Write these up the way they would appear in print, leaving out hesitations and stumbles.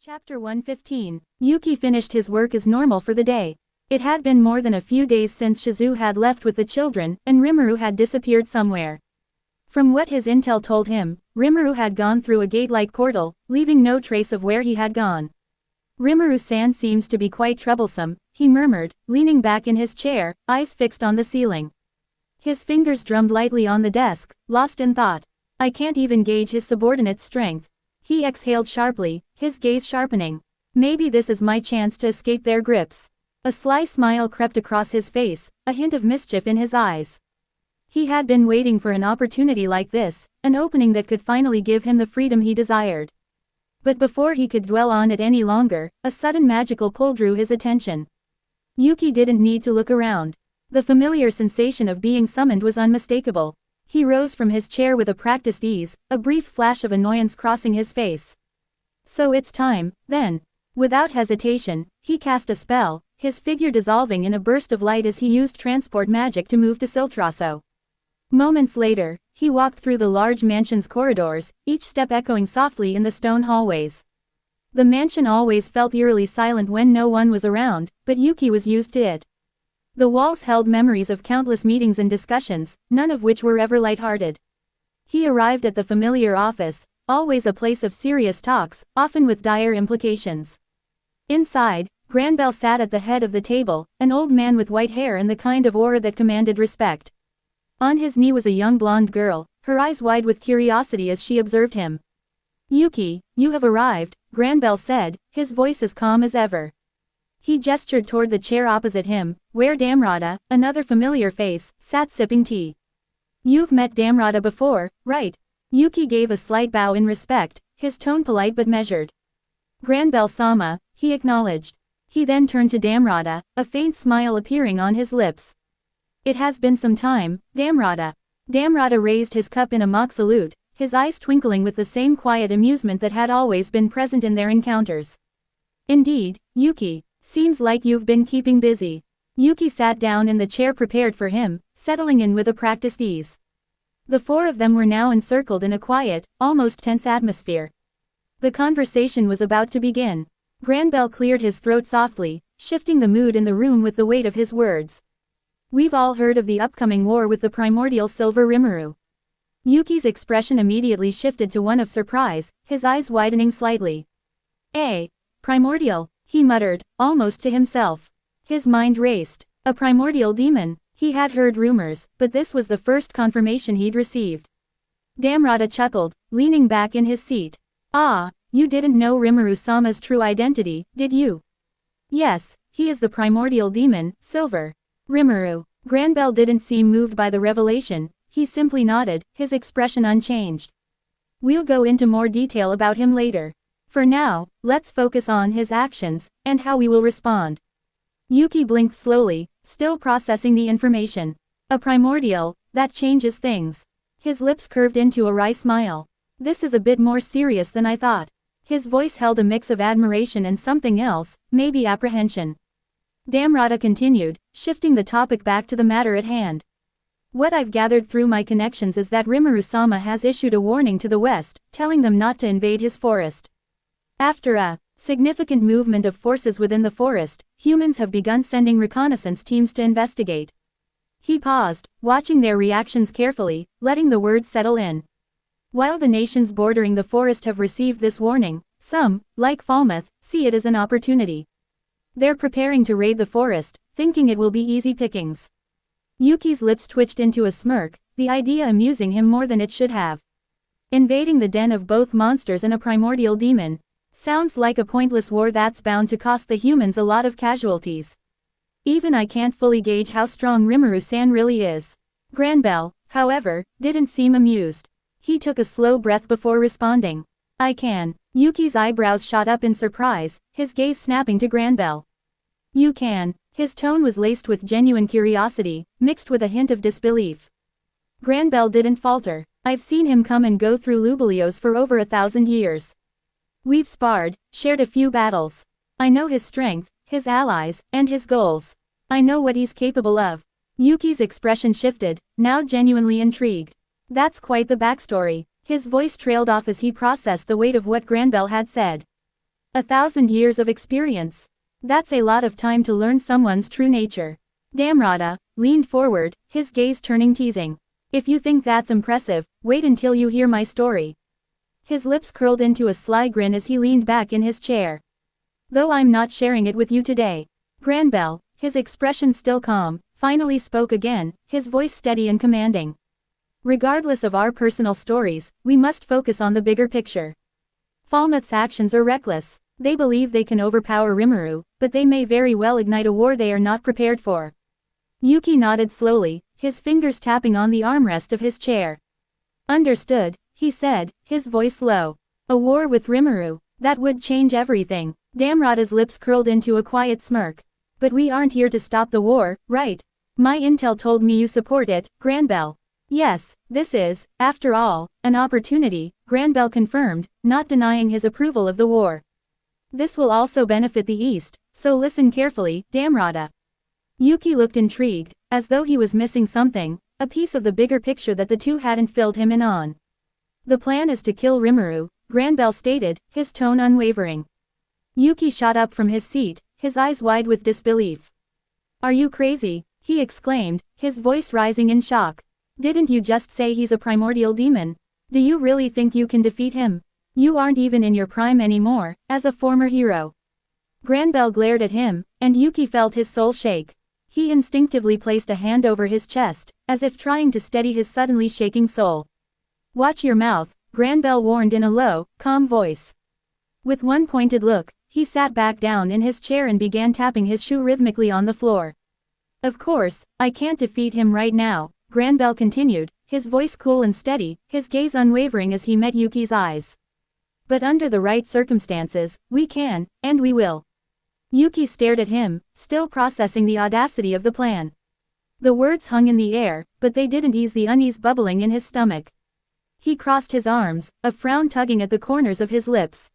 Chapter 115. Yuki finished his work as normal for the day. It had been more than a few days since Shizu had left with the children, and Rimuru had disappeared somewhere. From what his intel told him, Rimuru had gone through a gate-like portal, leaving no trace of where he had gone. Rimuru-san seems to be quite troublesome, he murmured, leaning back in his chair, eyes fixed on the ceiling. His fingers drummed lightly on the desk, lost in thought. I can't even gauge his subordinate's strength. He exhaled sharply, his gaze sharpening. Maybe this is my chance to escape their grips. A sly smile crept across his face, a hint of mischief in his eyes. He had been waiting for an opportunity like this, an opening that could finally give him the freedom he desired. But before he could dwell on it any longer, a sudden magical pull drew his attention. Yuki didn't need to look around. The familiar sensation of being summoned was unmistakable. He rose from his chair with a practiced ease, a brief flash of annoyance crossing his face. So it's time, then. Without hesitation, he cast a spell, his figure dissolving in a burst of light as he used transport magic to move to Siltraso. Moments later, he walked through the large mansion's corridors, each step echoing softly in the stone hallways. The mansion always felt eerily silent when no one was around, but Yuki was used to it. The walls held memories of countless meetings and discussions, none of which were ever lighthearted. He arrived at the familiar office, always a place of serious talks, often with dire implications. Inside, Granbell sat at the head of the table, an old man with white hair and the kind of aura that commanded respect. On his knee was a young blonde girl, her eyes wide with curiosity as she observed him. "Yuki, you have arrived," Granbell said, his voice as calm as ever. He gestured toward the chair opposite him, where Damrata, another familiar face, sat sipping tea. "You've met Damrata before, right?" Yuki gave a slight bow in respect, his tone polite but measured. "Granbell-sama," he acknowledged. He then turned to Damrata, a faint smile appearing on his lips. "It has been some time, Damrata." Damrata raised his cup in a mock salute, his eyes twinkling with the same quiet amusement that had always been present in their encounters. "Indeed, Yuki. Seems like you've been keeping busy." Yuki sat down in the chair prepared for him, settling in with a practiced ease. The four of them were now encircled in a quiet, almost tense atmosphere. The conversation was about to begin. Granbell cleared his throat softly, shifting the mood in the room with the weight of his words. "We've all heard of the upcoming war with the primordial silver rimuru." Yuki's expression immediately shifted to one of surprise, his eyes widening slightly. Primordial," he muttered, almost to himself. His mind raced. A primordial demon. He had heard rumors, but this was the first confirmation he'd received. Damrata chuckled, leaning back in his seat. "Ah, you didn't know Rimuru-sama's true identity, did you?" "Yes, he is the primordial demon, Silver Rimuru." Granbell didn't seem moved by the revelation, he simply nodded, his expression unchanged. "We'll go into more detail about him later. For now, let's focus on his actions, and how we will respond." Yuki blinked slowly, still processing the information. "A primordial, that changes things." His lips curved into a wry smile. "This is a bit more serious than I thought." His voice held a mix of admiration and something else, maybe apprehension. Damrata continued, shifting the topic back to the matter at hand. "What I've gathered through my connections is that Rimuru-sama has issued a warning to the west, telling them not to invade his forest. After a significant movement of forces within the forest, humans have begun sending reconnaissance teams to investigate." He paused, watching their reactions carefully, letting the words settle in. "While the nations bordering the forest have received this warning, some, like Falmouth, see it as an opportunity. They're preparing to raid the forest, thinking it will be easy pickings." Yuki's lips twitched into a smirk, the idea amusing him more than it should have. Invading the den of both monsters and a primordial demon. Sounds like a pointless war that's bound to cost the humans a lot of casualties. Even I can't fully gauge how strong Rimuru-san really is. Granbell, however, didn't seem amused. He took a slow breath before responding. "I can." Yuki's eyebrows shot up in surprise, his gaze snapping to Granbell. "You can." His tone was laced with genuine curiosity, mixed with a hint of disbelief. Granbell didn't falter. "I've seen him come and go through Lubelios for over 1,000 years. We've sparred, shared a few battles. I know his strength, his allies, and his goals. I know what he's capable of." Yuki's expression shifted, now genuinely intrigued. "That's quite the backstory." His voice trailed off as he processed the weight of what Granbell had said. 1,000 years of experience. That's a lot of time to learn someone's true nature. Damrata leaned forward, his gaze turning teasing. If you think that's impressive, wait until you hear my story. His lips curled into a sly grin as he leaned back in his chair. Though I'm not sharing it with you today. Granbell, his expression still calm, finally spoke again, his voice steady and commanding. Regardless of our personal stories, we must focus on the bigger picture. Falmouth's actions are reckless. They believe they can overpower Rimuru, but they may very well ignite a war they are not prepared for. Yuki nodded slowly, his fingers tapping on the armrest of his chair. Understood, he said, his voice low. A war with Rimuru, that would change everything. Damrata's lips curled into a quiet smirk. But we aren't here to stop the war, right? My intel told me you support it, Granbell. Yes, this is, after all, an opportunity, Granbell confirmed, not denying his approval of the war. This will also benefit the East, so listen carefully, Damrata. Yuki looked intrigued, as though he was missing something, a piece of the bigger picture that the two hadn't filled him in on. The plan is to kill Rimuru, Granbell stated, his tone unwavering. Yuki shot up from his seat, his eyes wide with disbelief. Are you crazy? He exclaimed, his voice rising in shock. Didn't you just say he's a primordial demon? Do you really think you can defeat him? You aren't even in your prime anymore, as a former hero. Granbell glared at him, and Yuki felt his soul shake. He instinctively placed a hand over his chest, as if trying to steady his suddenly shaking soul. Watch your mouth, Granbell warned in a low, calm voice. With one pointed look, he sat back down in his chair and began tapping his shoe rhythmically on the floor. Of course, I can't defeat him right now, Granbell continued, his voice cool and steady, his gaze unwavering as he met Yuki's eyes. But under the right circumstances, we can, and we will. Yuki stared at him, still processing the audacity of the plan. The words hung in the air, but they didn't ease the unease bubbling in his stomach. He crossed his arms, a frown tugging at the corners of his lips.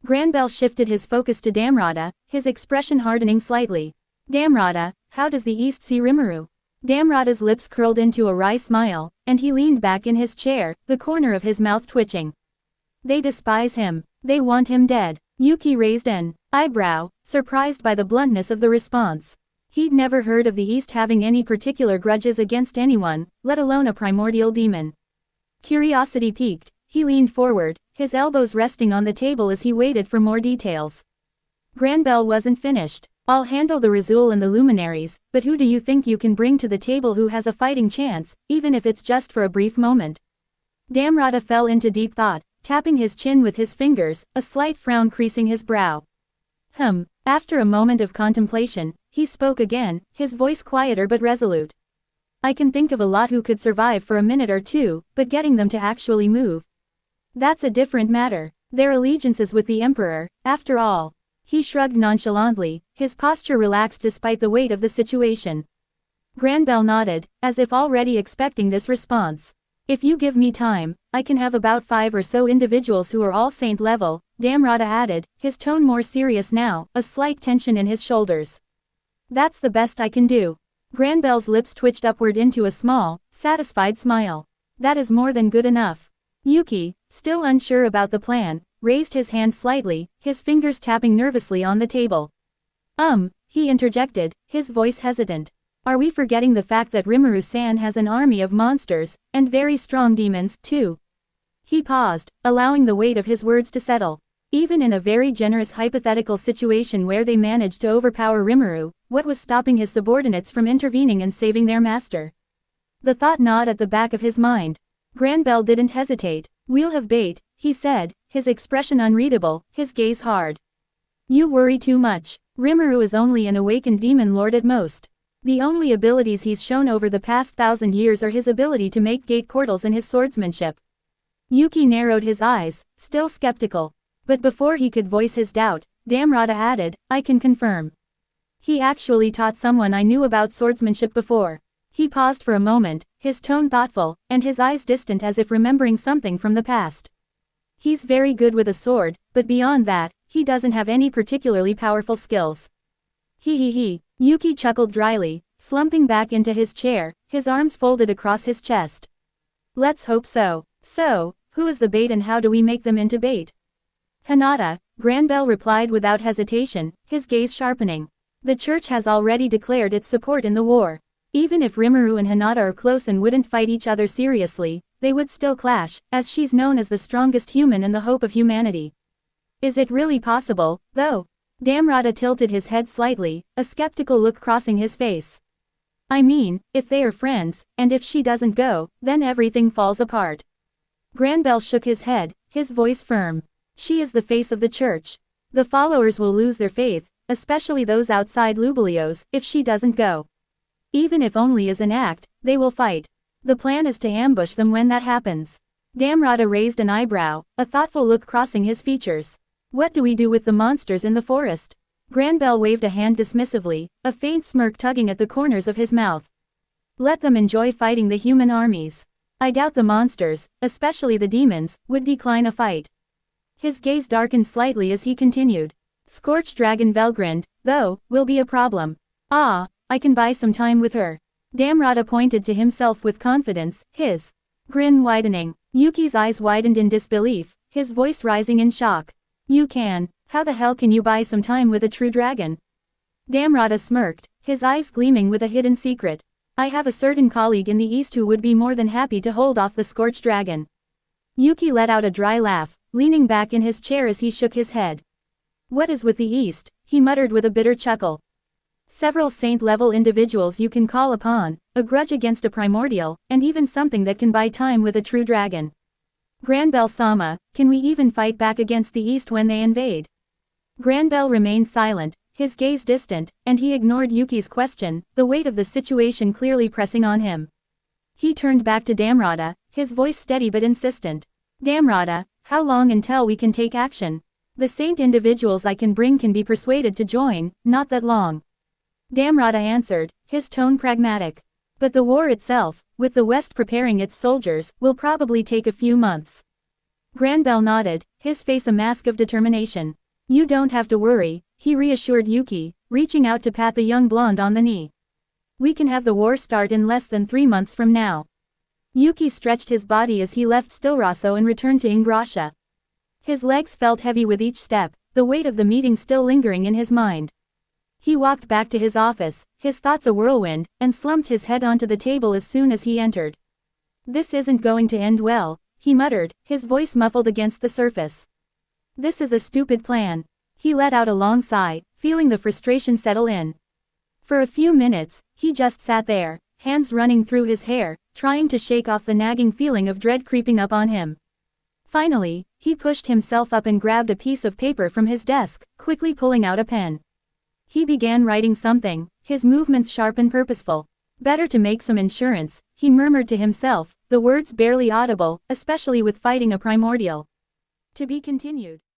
Granbell shifted his focus to Damrata, his expression hardening slightly. Damrata, how does the East see Rimuru? Damrata's lips curled into a wry smile, and he leaned back in his chair, the corner of his mouth twitching. They despise him. They want him dead. Yuki raised an eyebrow, surprised by the bluntness of the response. He'd never heard of the East having any particular grudges against anyone, let alone a primordial demon. Curiosity piqued, he leaned forward, his elbows resting on the table as he waited for more details. Granbell wasn't finished. I'll handle the Rizul and the luminaries, but who do you think you can bring to the table who has a fighting chance, even if it's just for a brief moment? Damrata fell into deep thought, tapping his chin with his fingers, a slight frown creasing his brow. After a moment of contemplation, he spoke again, his voice quieter but resolute. I can think of a lot who could survive for a minute or two, but getting them to actually move. That's a different matter. Their allegiance is with the Emperor, after all. He shrugged nonchalantly, his posture relaxed despite the weight of the situation. Granbell nodded, as if already expecting this response. If you give me time, I can have about 5 or so individuals who are all saint level, Damrata added, his tone more serious now, a slight tension in his shoulders. That's the best I can do. Granbell's lips twitched upward into a small, satisfied smile. That is more than good enough. Yuki, still unsure about the plan, raised his hand slightly, his fingers tapping nervously on the table. He interjected, his voice hesitant. Are we forgetting the fact that Rimuru-san has an army of monsters, and very strong demons, too? He paused, allowing the weight of his words to settle. Even in a very generous hypothetical situation where they managed to overpower Rimuru, what was stopping his subordinates from intervening and saving their master? The thought gnawed at the back of his mind. Granbell didn't hesitate. We'll have bait, he said, his expression unreadable, his gaze hard. You worry too much. Rimuru is only an awakened demon lord at most. The only abilities he's shown over the past 1,000 years are his ability to make gate portals and his swordsmanship. Yuki narrowed his eyes, still skeptical. But before he could voice his doubt, Damrata added, I can confirm. He actually taught someone I knew about swordsmanship before. He paused for a moment, his tone thoughtful, and his eyes distant as if remembering something from the past. He's very good with a sword, but beyond that, he doesn't have any particularly powerful skills. He. Yuki chuckled dryly, slumping back into his chair, his arms folded across his chest. Let's hope so. So, who is the bait and how do we make them into bait? Hinata, Granbell replied without hesitation, his gaze sharpening. The church has already declared its support in the war. Even if Rimuru and Hinata are close and wouldn't fight each other seriously, they would still clash, as she's known as the strongest human and the hope of humanity. Is it really possible, though? Damrata tilted his head slightly, a skeptical look crossing his face. I mean, if they are friends, and if she doesn't go, then everything falls apart. Granbell shook his head, his voice firm. She is the face of the church. The followers will lose their faith, especially those outside Lubelios, if she doesn't go. Even if only as an act, they will fight. The plan is to ambush them when that happens. Damrata raised an eyebrow, a thoughtful look crossing his features. What do we do with the monsters in the forest? Granbell waved a hand dismissively, a faint smirk tugging at the corners of his mouth. Let them enjoy fighting the human armies. I doubt the monsters, especially the demons, would decline a fight. His gaze darkened slightly as he continued. Scorched Dragon Velgrind, though, will be a problem. Ah, I can buy some time with her. Damrata pointed to himself with confidence, his grin widening. Yuki's eyes widened in disbelief, his voice rising in shock. You can. How the hell can you buy some time with a true dragon? Damrata smirked, his eyes gleaming with a hidden secret. I have a certain colleague in the East who would be more than happy to hold off the Scorched Dragon. Yuki let out a dry laugh, leaning back in his chair as he shook his head. What is with the East? He muttered with a bitter chuckle. Several saint-level individuals you can call upon, a grudge against a primordial, and even something that can buy time with a true dragon. Granbell-sama, can we even fight back against the East when they invade? Granbell remained silent, his gaze distant, and he ignored Yuki's question, the weight of the situation clearly pressing on him. He turned back to Damrata, his voice steady but insistent. Damrata, how long until we can take action? The saint individuals I can bring can be persuaded to join, not that long. Damrata answered, his tone pragmatic. But the war itself, with the West preparing its soldiers, will probably take a few months. Granbell nodded, his face a mask of determination. You don't have to worry, he reassured Yuki, reaching out to pat the young blonde on the knee. We can have the war start in less than 3 months from now. Yuki stretched his body as he left Stillraso and returned to Ingrasha. His legs felt heavy with each step, the weight of the meeting still lingering in his mind. He walked back to his office, his thoughts a whirlwind, and slumped his head onto the table as soon as he entered. This isn't going to end well, he muttered, his voice muffled against the surface. This is a stupid plan. He let out a long sigh, feeling the frustration settle in. For a few minutes, he just sat there, hands running through his hair, trying to shake off the nagging feeling of dread creeping up on him. Finally, he pushed himself up and grabbed a piece of paper from his desk, quickly pulling out a pen. He began writing something, his movements sharp and purposeful. Better to make some insurance, he murmured to himself, the words barely audible, especially with fighting a primordial. To be continued.